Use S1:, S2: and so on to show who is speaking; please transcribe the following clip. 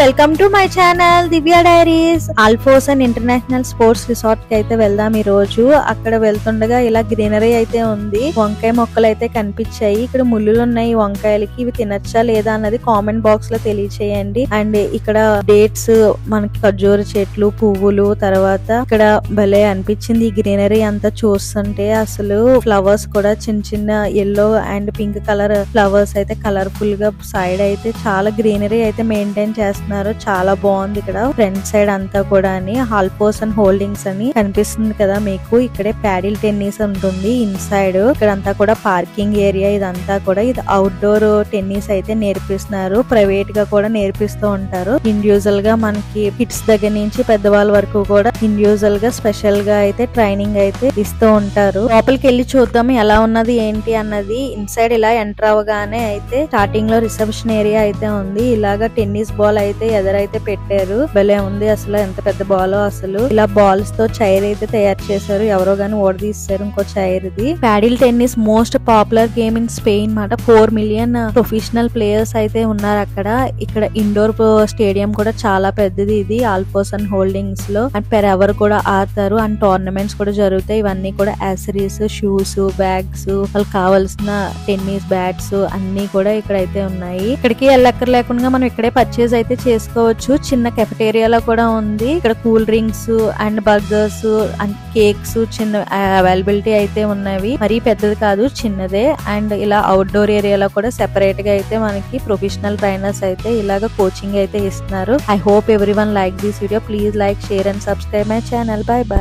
S1: Welcome to my channel Divya diaries. ఆల్ఫోసన్ international sports resort కి అయితే వెళ్దాం ఈ రోజు. అక్కడ వెళ్తుండగా ఇలా గ్రీనరీ అయితే ఉంది, వంకాయ మొక్కలు అయితే కనిపించాయి. ఇక్కడ ముళ్ళులు ఉన్నాయి వంకాయలకి, ఇవి తినచ్చా లేదా అన్నది కామెంట్ బాక్స్ లో తెలియచేయండి. అండ్ ఇక్కడ డేట్స్, మనకి ఖర్జూర చెట్లు, పువ్వులు, తర్వాత ఇక్కడ భలే అనిపించింది ఈ గ్రీనరీ అంతా చూస్తుంటే. అసలు ఫ్లవర్స్ కూడా చిన్న చిన్న yellow and pink colour flowers అయితే కలర్ఫుల్ గా సైడ్ అయితే చాలా గ్రీనరీ అయితే మెయింటైన్ చేస్తున్నారు. చాలా బాగుంది. ఇక్కడ ఫ్రంట్ సైడ్ అంతా కూడా ఆల్ఫోసన్ హోల్డింగ్స్ అని కనిపిస్తుంది కదా మీకు. ఇక్కడే ప్యాడిల్ టెన్నిస్ ఉంటుంది ఇన్సైడ్. ఇక్కడంతా కూడా పార్కింగ్ ఏరియా. ఇదంతా కూడా ఇది అవుట్డోర్ టెన్నిస్ అయితే నేర్పిస్తున్నారు. ప్రైవేట్ గా కూడా నేర్పిస్తూ ఉంటారు. ఇండివిజువల్ గా మనకి కిడ్స్ దగ్గర నుంచి పెద్దవాళ్ళ వరకు కూడా ఇండివిజువల్ గా స్పెషల్ గా అయితే ట్రైనింగ్ అయితే ఇస్తూ ఉంటారు. లోపలికి వెళ్ళి చూద్దాం ఎలా ఉన్నది ఏంటి అన్నది. ఇన్సైడ్ ఇలా ఎంటర్ అవగానే అయితే స్టార్టింగ్ లో రిసెప్షన్ ఏరియా అయితే ఉంది. ఇలాగా టెన్నిస్ బాల్ అయితే ఎదురైతే పెట్టారు. భలే ఉంది అసలు, ఎంత పెద్ద బాల్. అసలు ఇలా బాల్స్ తో చైర్ అయితే తయారు చేశారు. ఎవరో గాని ఓడదీస్తారు ఇంకో చైర్. ఇది paddle tennis most popular game in Spain మాట. 4 మిలియన్ ప్రొఫెషనల్ ప్లేయర్స్ అయితే ఉన్నారు అక్కడ. ఇక్కడ ఇండోర్ స్టేడియం కూడా చాలా పెద్దది. ఇది ఆల్ఫోసన్ హోల్డింగ్స్ లో అండ్ పెర్ ఎవర్ కూడా ఆడతారు. అండ్ టోర్నమెంట్స్ కూడా జరుగుతాయి. ఇవన్నీ కూడా యాక్సరీస్, షూస్, బ్యాగ్స్, వాళ్ళకి కావాల్సిన టెన్నిస్ బ్యాట్స్ అన్ని కూడా ఇక్కడైతే ఉన్నాయి. ఇక్కడికి వెళ్ళక్కర్ లేకుండా మనం ఇక్కడే పర్చేజ్ అయితే చేసుకోవచ్చు. చిన్న కెఫెటేరియాలో కూడా ఉంది. ఇక్కడ cool drinks and burgers and cakes చిన్న అవైలబిలిటీ అయితే ఉన్నవి. మరీ పెద్దది కాదు, చిన్నదే. అండ్ ఇలా అవుట్డోర్ ఏరియాలో కూడా సెపరేట్ గా అయితే మనకి ప్రొఫెషనల్ ట్రైనర్స్ అయితే ఇలాగ కోచింగ్ అయితే ఇస్తున్నారు. I hope everyone like this video. Please like, share and subscribe my channel. By by.